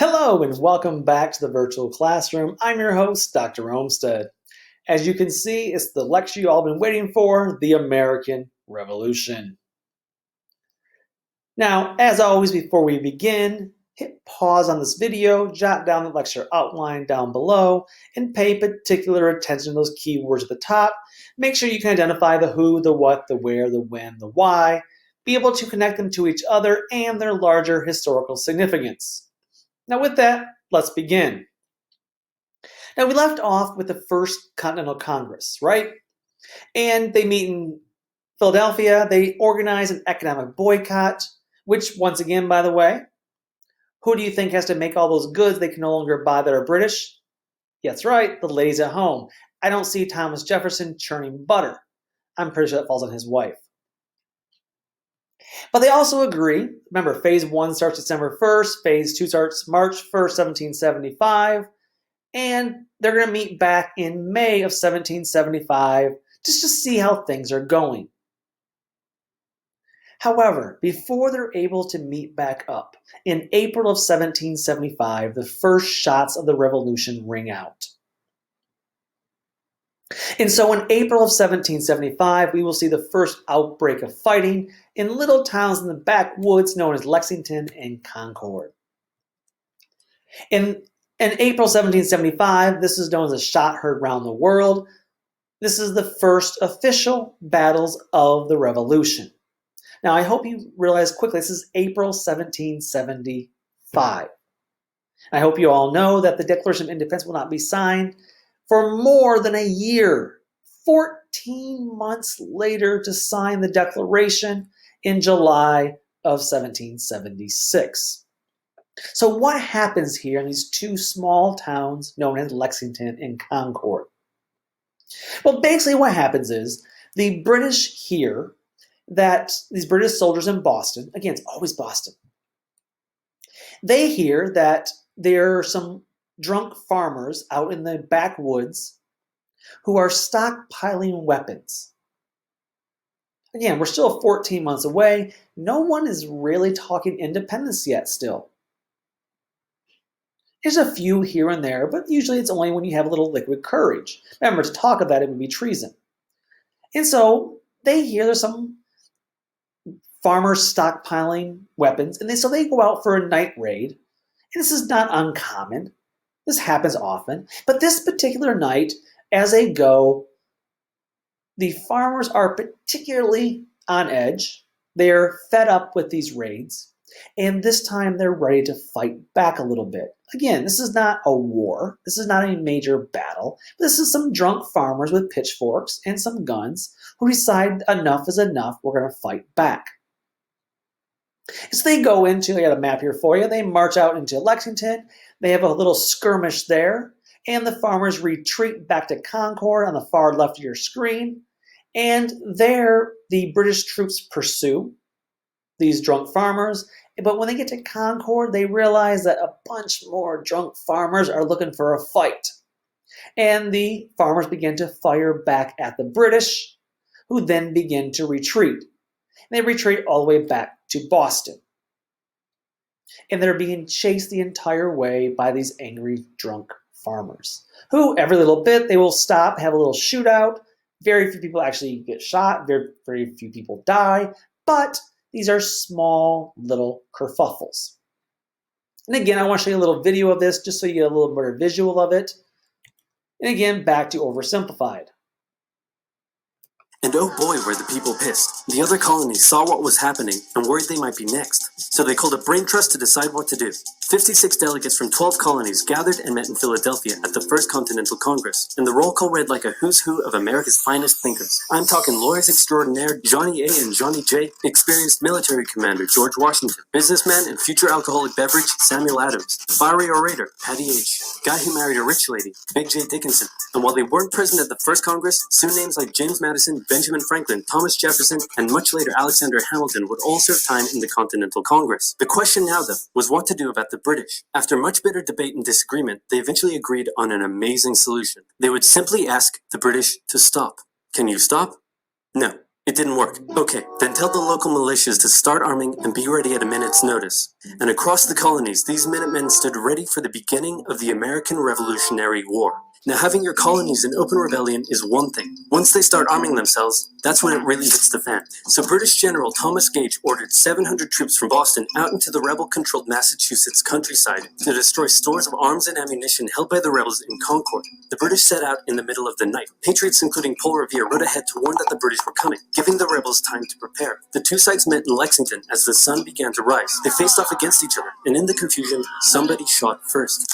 Hello and welcome back to the virtual classroom. I'm your host, Dr. Olmsted. As you can see, it's the lecture you all been waiting for, the American Revolution. Now, as always, before we begin, hit pause on this video, jot down the lecture outline down below, and pay particular attention to those keywords at the top. Make sure you can identify the who, the what, the where, the when, the why, be able to connect them to each other and their larger historical significance. Now with that, let's begin. Now we left off with the First Continental Congress, right? And they meet in Philadelphia. They organize an economic boycott, which once again, by the way, who do you think has to make all those goods they can no longer buy that are British? Yeah, that's right, the ladies at home. I don't see Thomas Jefferson churning butter. I'm pretty sure that falls on his wife. But they also agree, remember, phase 1 starts December 1st, phase 2 starts March 1st, 1775, and they're going to meet back in May of 1775 just to see how things are going. However, before they're able to meet back up, in April of 1775, the first shots of the revolution ring out. And so in April of 1775, we will see the first outbreak of fighting in little towns in the backwoods known as Lexington and Concord. In April 1775, this is known as a shot heard around the world. This is the first official battles of the Revolution. Now, I hope you realize quickly, this is April 1775. I hope you all know that the Declaration of Independence will not be signed for more than a year, 14 months later, to sign the Declaration in July of 1776. So what happens here in these two small towns known as Lexington and Concord? Well, basically what happens is the British hear that these British soldiers in Boston, again, it's always Boston, they hear that there are some drunk farmers out in the backwoods who are stockpiling weapons. Again, we're still 14 months away. No one is really talking independence yet still. There's a few here and there, but usually it's only when you have a little liquid courage. Remember, to talk of that, it would be treason. And so they hear there's some farmers stockpiling weapons, and so they go out for a night raid. And this is not uncommon. This happens often. But this particular night, as they go, the farmers are particularly on edge. They're fed up with these raids. And this time they're ready to fight back a little bit. Again, this is not a war. This is not a major battle. This is some drunk farmers with pitchforks and some guns who decide enough is enough. We're going to fight back. So they go into, I got a map here for you, they march out into Lexington. They have a little skirmish there, and the farmers retreat back to Concord on the far left of your screen. And there, the British troops pursue these drunk farmers. But when they get to Concord, they realize that a bunch more drunk farmers are looking for a fight. And the farmers begin to fire back at the British, who then begin to retreat. And they retreat all the way back to Boston. And they're being chased the entire way by these angry drunk farmers, who every little bit they will stop, have a little shootout. Very few people actually get shot, very few people die, but these are small little kerfuffles. And again, I want to show you a little video of this just so you get a little better visual of it. And again, back to oversimplified. And oh boy, were the people pissed. The other colonies saw what was happening and worried they might be next. So they called a brain trust to decide what to do. 56 delegates from 12 colonies gathered and met in Philadelphia at the First Continental Congress. And the roll call read like a who's who of America's finest thinkers. I'm talking lawyers extraordinaire Johnny A. and Johnny J., experienced military commander George Washington, businessman and future alcoholic beverage Samuel Adams, fiery orator Patty H., guy who married a rich lady Big J. Dickinson. And while they weren't present at the first Congress, soon names like James Madison, Benjamin Franklin, Thomas Jefferson, and much later Alexander Hamilton would all serve time in the Continental Congress. The question now, though, was what to do about the British. After much bitter debate and disagreement, they eventually agreed on an amazing solution. They would simply ask the British to stop. Can you stop? No. It didn't work. Okay, then tell the local militias to start arming and be ready at a minute's notice. And across the colonies, these Minutemen stood ready for the beginning of the American Revolutionary War. Now, having your colonies in open rebellion is one thing. Once they start arming themselves, that's when it really hits the fan. So British General Thomas Gage ordered 700 troops from Boston out into the rebel-controlled Massachusetts countryside to destroy stores of arms and ammunition held by the rebels in Concord. The British set out in the middle of the night. Patriots including Paul Revere rode ahead to warn that the British were coming, giving the rebels time to prepare. The two sides met in Lexington as the sun began to rise. They faced off against each other, and in the confusion, somebody shot first.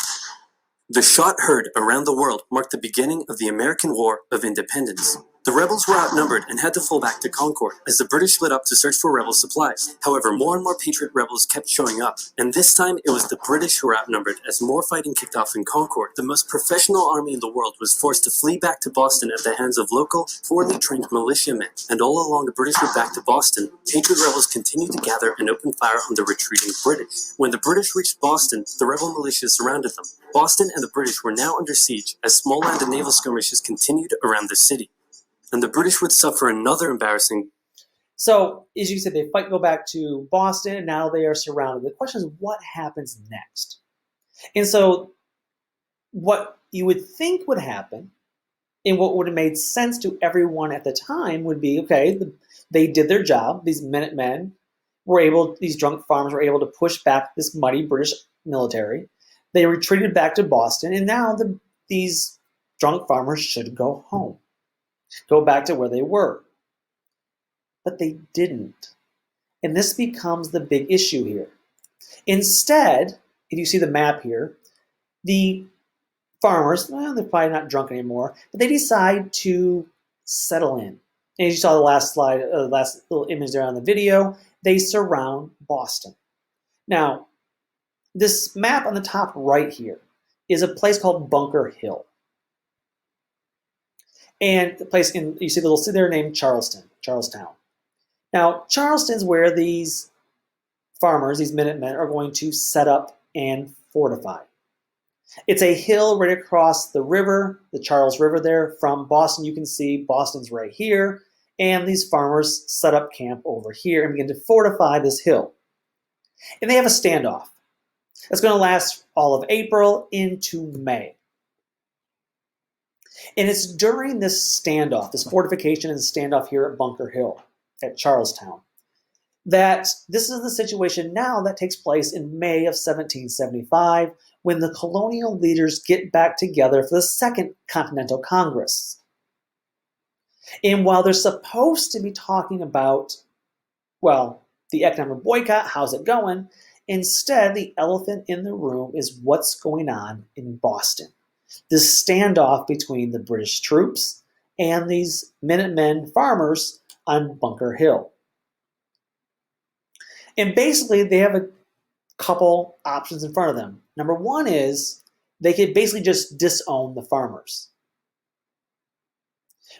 The shot heard around the world marked the beginning of the American War of Independence. The rebels were outnumbered and had to fall back to Concord as the British split up to search for rebel supplies. However, more and more Patriot rebels kept showing up, and this time it was the British who were outnumbered as more fighting kicked off in Concord. The most professional army in the world was forced to flee back to Boston at the hands of local, poorly trained militiamen. And all along the British route back to Boston, Patriot rebels continued to gather and open fire on the retreating British. When the British reached Boston, the rebel militias surrounded them. Boston and the British were now under siege as small land and naval skirmishes continued around the city. And the British would suffer another embarrassing. So, as you said, they go back to Boston, and now they are surrounded. The question is, what happens next? And so, what you would think would happen, and what would have made sense to everyone at the time, would be, okay, they did their job. These Minutemen these drunk farmers were able to push back this mighty British military. They retreated back to Boston, and now these drunk farmers should go home. Go back to where they were. But they didn't. And this becomes the big issue here. Instead, if you see the map here, the farmers, well, they're probably not drunk anymore, but they decide to settle in. And as you saw the last slide, last little image there on the video, they surround Boston. Now, this map on the top right here is a place called Bunker Hill. And the place you see the little city there named Charlestown. Now, Charleston's where these farmers, these Minutemen, are going to set up and fortify. It's a hill right across the river, the Charles River there. From Boston, you can see Boston's right here. And these farmers set up camp over here and begin to fortify this hill. And they have a standoff. It's going to last all of April into May. And it's during this standoff, this fortification and standoff here at Bunker Hill, at Charlestown, that this is the situation now that takes place in May of 1775, when the colonial leaders get back together for the Second Continental Congress. And while they're supposed to be talking about, well, the economic boycott, how's it going, instead the elephant in the room is what's going on in Boston. This standoff between the British troops and these Minutemen farmers on Bunker Hill. And basically, they have a couple options in front of them. Number one is they could basically just disown the farmers,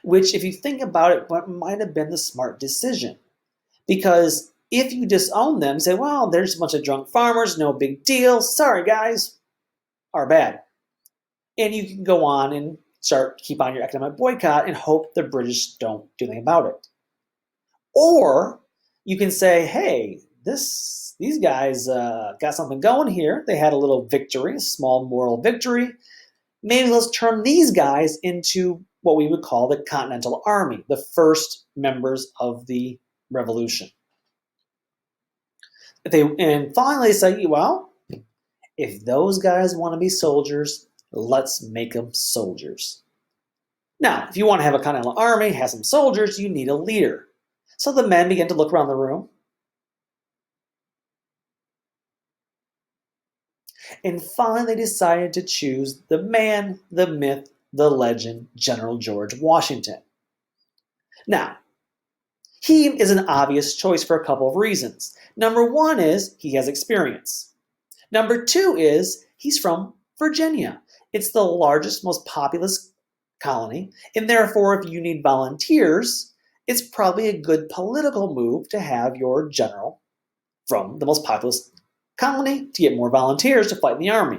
which, if you think about it, might have been the smart decision. Because if you disown them, say, well, there's a bunch of drunk farmers, no big deal, sorry guys, our bad. And you can go on and keep on your economic boycott and hope the British don't do anything about it. Or you can say, hey, these guys got something going here. They had a little victory, a small moral victory. Maybe let's turn these guys into what we would call the Continental Army, the first members of the revolution. And finally they say, well, if those guys want to be soldiers, let's make them soldiers. Now, if you want to have a Continental Army, have some soldiers, you need a leader. So the men begin to look around the room. And finally they decided to choose the man, the myth, the legend, General George Washington. Now, he is an obvious choice for a couple of reasons. Number one is he has experience. Number two is he's from Virginia. It's the largest, most populous colony, and therefore if you need volunteers, it's probably a good political move to have your general from the most populous colony to get more volunteers to fight in the army.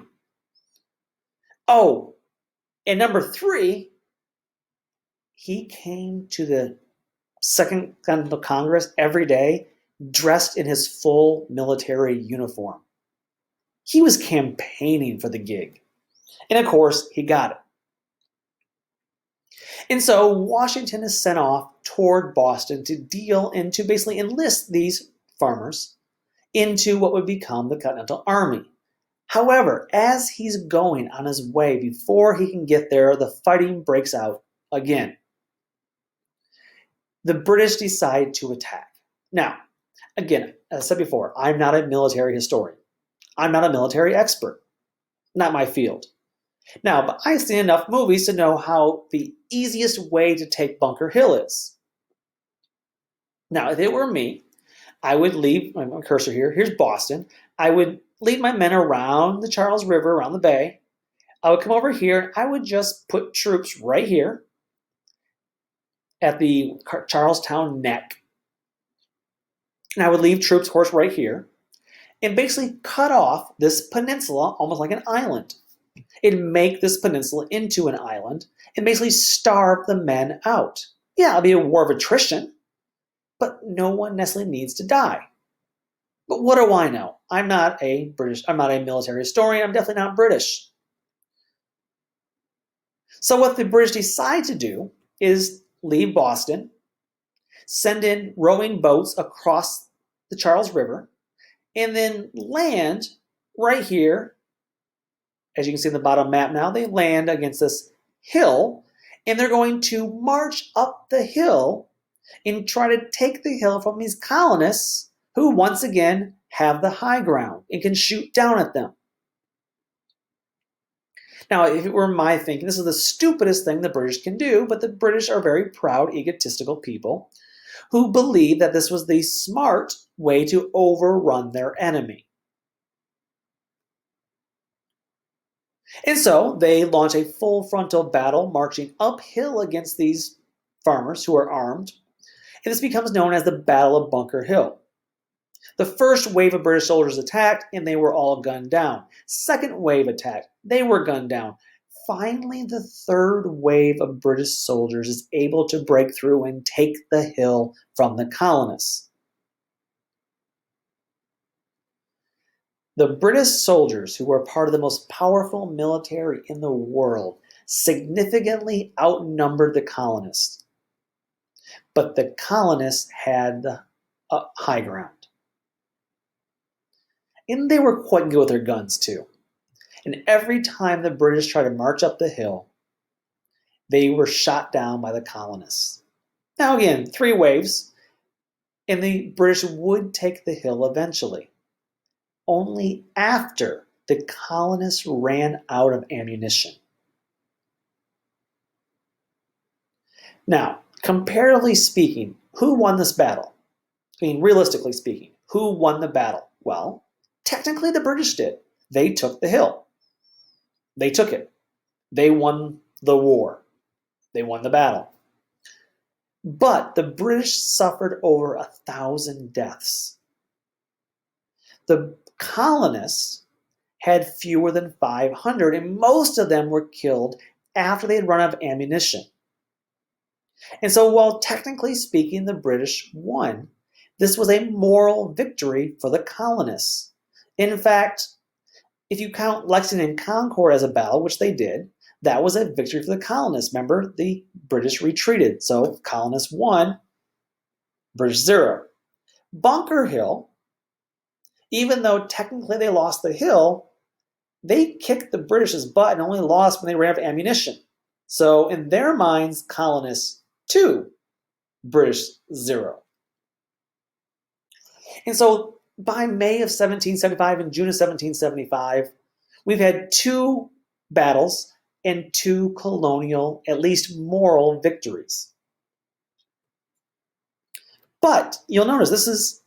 Oh, and number three, he came to the Second Continental Congress every day dressed in his full military uniform. He was campaigning for the gig. And of course, he got it. And so Washington is sent off toward Boston to deal and to basically enlist these farmers into what would become the Continental Army. However, as he's going on his way, before he can get there, the fighting breaks out again. The British decide to attack. Now, again, as I said before, I'm not a military historian. I'm not a military expert. Not my field. Now, but I've seen enough movies to know how the easiest way to take Bunker Hill is. Now, if it were me, I would leave my cursor here. Here's Boston. I would lead my men around the Charles River, around the bay. I would come over here and I would just put troops right here at the Charlestown neck. And I would leave troops, of course, right here and basically cut off this peninsula almost like an island. And make this peninsula into an island and basically starve the men out. Yeah, it'll be a war of attrition, but no one necessarily needs to die. But what do I know? I'm not a military historian. I'm definitely not British. So what the British decide to do is leave Boston, send in rowing boats across the Charles River, and then land right here. As you can see in the bottom map now, they land against this hill, and they're going to march up the hill and try to take the hill from these colonists who, once again, have the high ground and can shoot down at them. Now, if it were my thinking, this is the stupidest thing the British can do, but the British are very proud, egotistical people who believe that this was the smart way to overrun their enemy. And so they launch a full frontal battle, marching uphill against these farmers who are armed. And this becomes known as the Battle of Bunker Hill. The first wave of British soldiers attacked, and they were all gunned down. Second wave attacked, they were gunned down. Finally, the third wave of British soldiers is able to break through and take the hill from the colonists. The British soldiers, who were part of the most powerful military in the world, significantly outnumbered the colonists. But the colonists had the high ground. And they were quite good with their guns too. And every time the British tried to march up the hill, they were shot down by the colonists. Now again, 3 waves, and the British would take the hill eventually. Only after the colonists ran out of ammunition. Now, comparatively speaking, who won this battle? I mean, realistically speaking, who won the battle? Well, technically the British did. They took the hill. They took it. They won the war. They won the battle. But the British suffered over 1,000 deaths. The colonists had fewer than 500, and most of them were killed after they had run out of ammunition. And so while technically speaking the British won, this was a moral victory for the colonists. In fact, if you count Lexington and Concord as a battle, which they did, that was a victory for the colonists. Remember, the British retreated, so colonists won, British 0. Bunker Hill, even though technically they lost the hill, they kicked the British's butt and only lost when they ran out of ammunition. So in their minds, colonists 2, British 0. And so by May of 1775 and June of 1775, we've had 2 battles and 2 colonial, at least moral, victories. But you'll notice this is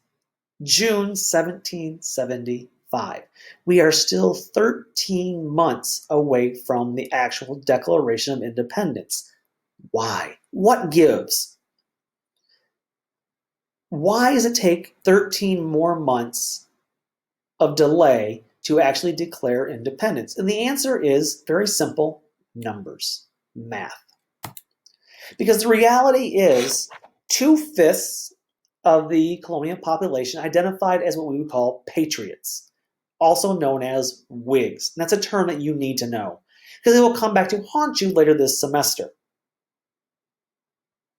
June 1775. We are still 13 months away from the actual Declaration of Independence. Why? What gives? Why does it take 13 more months of delay to actually declare independence? And the answer is very simple: numbers, math. Because the reality is, 2/5 of the colonial population identified as what we would call patriots, also known as Whigs. And that's a term that you need to know because it will come back to haunt you later this semester.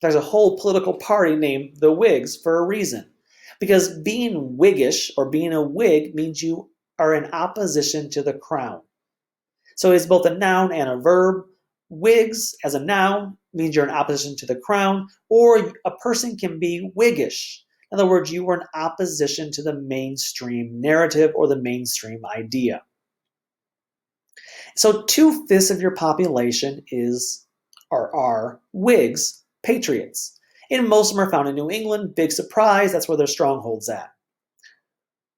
There's a whole political party named the Whigs for a reason. Because being Whiggish or being a Whig means you are in opposition to the crown. So it's both a noun and a verb. Whigs as a noun means you're in opposition to the crown, or a person can be Whiggish. In other words, you are in opposition to the mainstream narrative or the mainstream idea. So 2/5 of your population are Whigs, patriots. And most of them are found in New England. Big surprise, that's where their stronghold's at.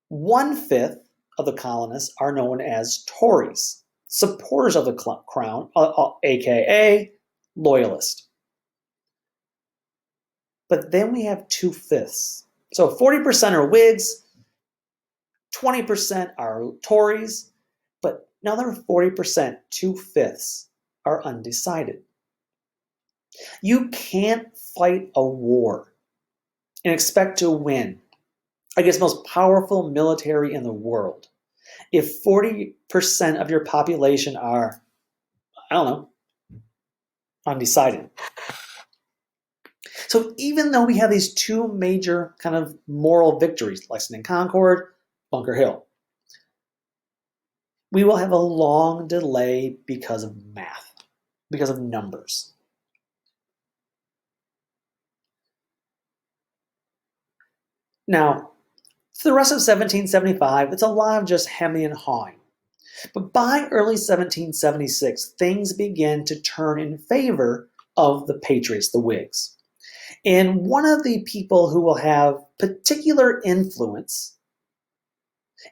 1/5 of the colonists are known as Tories, supporters of the crown, aka loyalist. But then we have 2/5. So 40% are Whigs, 20% are Tories, but another 40%, 2/5, are undecided. You can't fight a war and expect to win against the most powerful military in the world if 40% of your population are, I don't know, undecided. So even though we have these two major kind of moral victories, Lexington and Concord, Bunker Hill, we will have a long delay because of math, because of numbers. Now, for the rest of 1775, it's a lot of just hemming and hawing. But by early 1776, things began to turn in favor of the Patriots, the Whigs. And one of the people who will have particular influence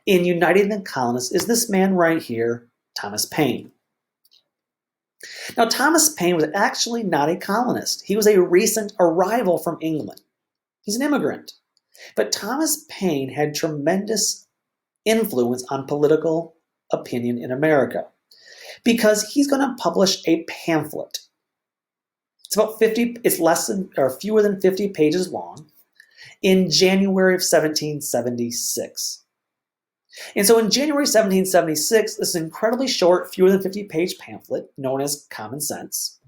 in uniting the colonists is this man right here, Thomas Paine. Now, Thomas Paine was actually not a colonist. He was a recent arrival from England. He's an immigrant. But Thomas Paine had tremendous influence on political opinion in America because he's going to publish a pamphlet. It's about 50, it's less than or fewer than 50 pages long in January of 1776. And so in January 1776, this incredibly short, fewer than 50-page pamphlet known as Common Sense.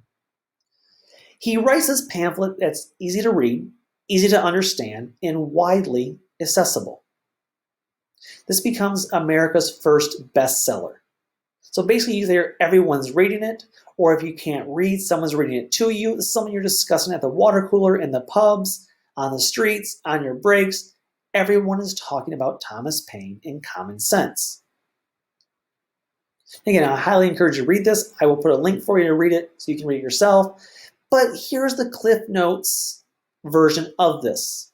He writes this pamphlet that's easy to read, easy to understand, and widely accessible. This becomes America's first bestseller. So basically, either everyone's reading it, or if you can't read, someone's reading it to you. This is something you're discussing at the water cooler, in the pubs, on the streets, on your breaks. Everyone is talking about Thomas Paine and Common Sense. Again, I highly encourage you to read this. I will put a link for you to read it so you can read it yourself. But here's the Cliff Notes version of this.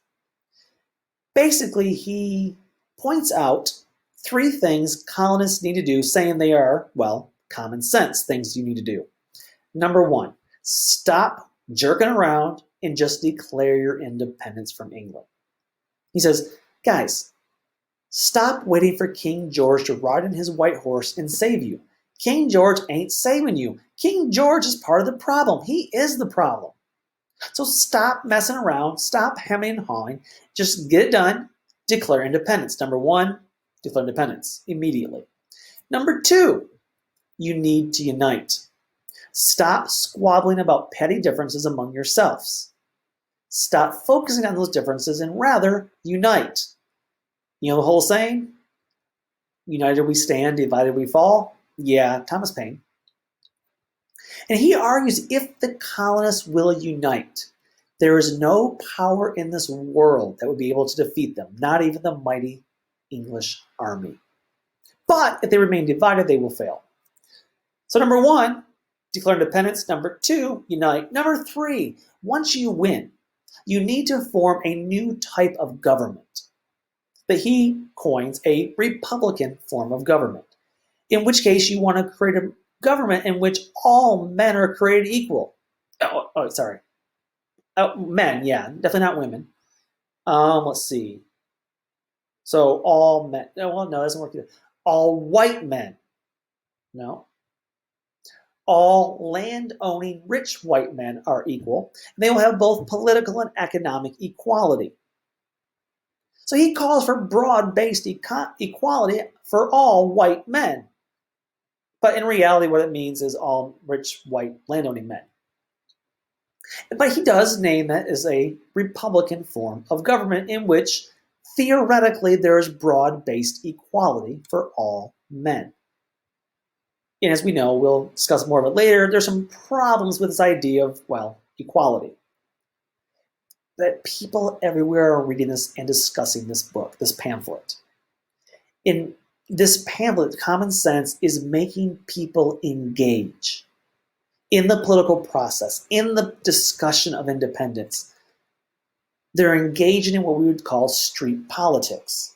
Basically, he points out 3 things colonists need to do, saying they are, well, common sense things you need to do. Number 1, stop jerking around and just declare your independence from England. He says, guys, stop waiting for King George to ride on his white horse and save you. King George ain't saving you. King George is part of the problem. He is the problem. So stop messing around, stop hemming and hawing, just get it done, declare independence. Number 1, declare independence immediately. Number 2, you need to unite. Stop squabbling about petty differences among yourselves. Stop focusing on those differences and rather unite. You know the whole saying? United we stand, divided we fall? Yeah, Thomas Paine. And he argues if the colonists will unite, there is no power in this world that would be able to defeat them, not even the mighty English army. But if they remain divided, they will fail. So number 1, declare independence. Number 2, unite. Number 3, once you win, you need to form a new type of government that he coins a republican form of government, in which case you want to create a government in which all men are created equal. Men, yeah, definitely not women. Let's see. So all men. Well, no, it doesn't work either. All white men. No. all land-owning rich white men are equal, and they will have both political and economic equality. So he calls for broad-based equality for all white men. But in reality, what it means is all rich white landowning men. But he does name it as a republican form of government in which theoretically there is broad-based equality for all men. And as we know, we'll discuss more of it later, there's some problems with this idea of, well, equality. That people everywhere are reading this and discussing this book, this pamphlet. In this pamphlet, Common Sense is making people engage in the political process, in the discussion of independence. They're engaging in what we would call street politics.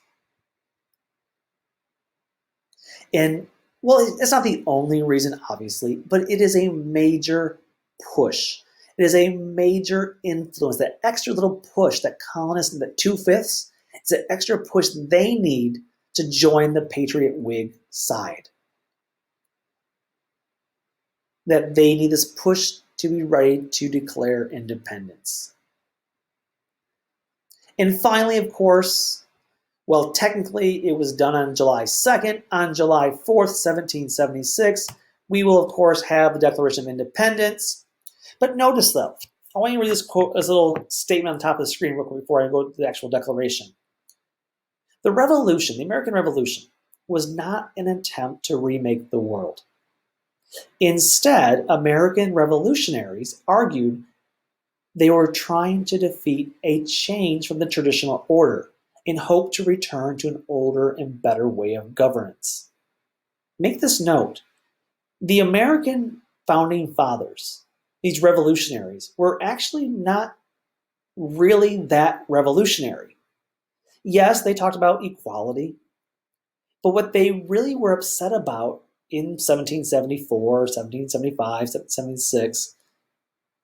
And, well, it's not the only reason, obviously, but it is a major push. It is a major influence. That extra little push that colonists, that 2/5, is that extra push they need to join the Patriot Whig side. That they need this push to be ready to declare independence. And finally, of course, well, technically it was done on July 2nd. On July 4th, 1776, we will, of course, have the Declaration of Independence. But notice, though, I want you to read this quote, this little statement on top of the screen real quick before I go to the actual declaration. The Revolution, the American Revolution, was not an attempt to remake the world. Instead, American revolutionaries argued they were trying to defeat a change from the traditional order in hope to return to an older and better way of governance. Make this note. The American founding fathers, these revolutionaries, were actually not really that revolutionary. Yes, they talked about equality, but what they really were upset about in 1774, 1775, 1776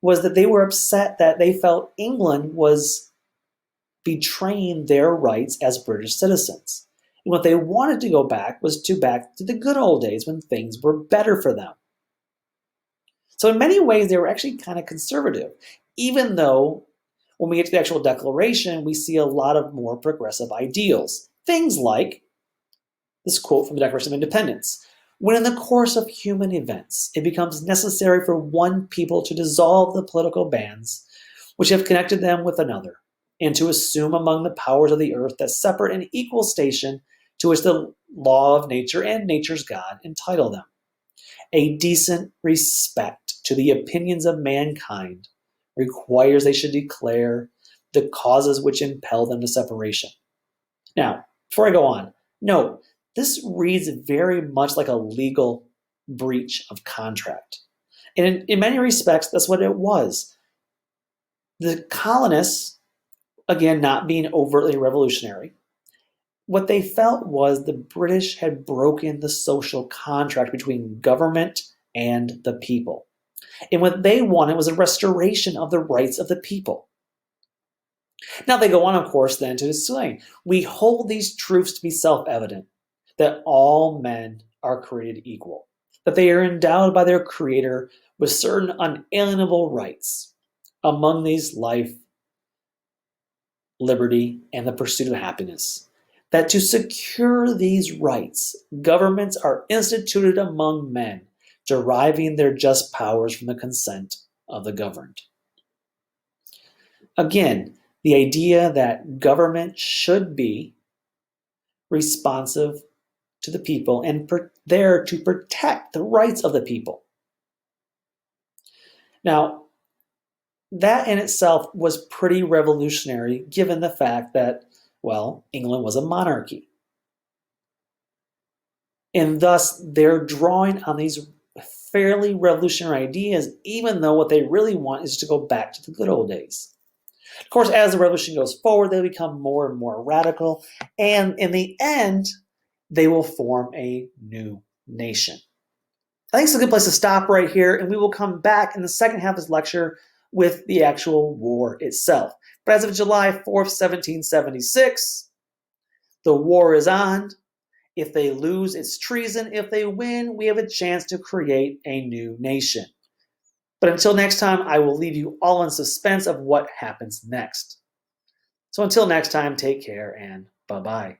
was that they were upset that they felt England was betraying their rights as British citizens. And what they wanted to go back was back to the good old days when things were better for them. So in many ways, they were actually kind of conservative, even though when we get to the actual Declaration, we see a lot of more progressive ideals. Things like this quote from the Declaration of Independence. When in the course of human events, it becomes necessary for one people to dissolve the political bands which have connected them with another, and to assume among the powers of the earth that separate and equal station to which the law of nature and nature's God entitle them. A decent respect to the opinions of mankind requires they should declare the causes which impel them to separation. Now, before I go on, note, this reads very much like a legal breach of contract. And in many respects, that's what it was. The colonists, again, not being overtly revolutionary, what they felt was the British had broken the social contract between government and the people. And what they wanted was a restoration of the rights of the people. Now they go on, of course, then to explain, we hold these truths to be self-evident, that all men are created equal, that they are endowed by their Creator with certain unalienable rights, among these life, liberty, and the pursuit of happiness, that to secure these rights, governments are instituted among men, deriving their just powers from the consent of the governed. Again, the idea that government should be responsive to the people and there to protect the rights of the people. Now, that in itself was pretty revolutionary given the fact that, well, England was a monarchy. And thus, they're drawing on these fairly revolutionary ideas, even though what they really want is to go back to the good old days. Of course, as the revolution goes forward, they become more and more radical, and in the end, they will form a new nation. I think it's a good place to stop right here, and we will come back in the second half of this lecture with the actual war itself. But as of July 4th, 1776, the war is on, If they lose, it's treason. If they win, we have a chance to create a new nation. But until next time, I will leave you all in suspense of what happens next. So until next time, take care and bye-bye.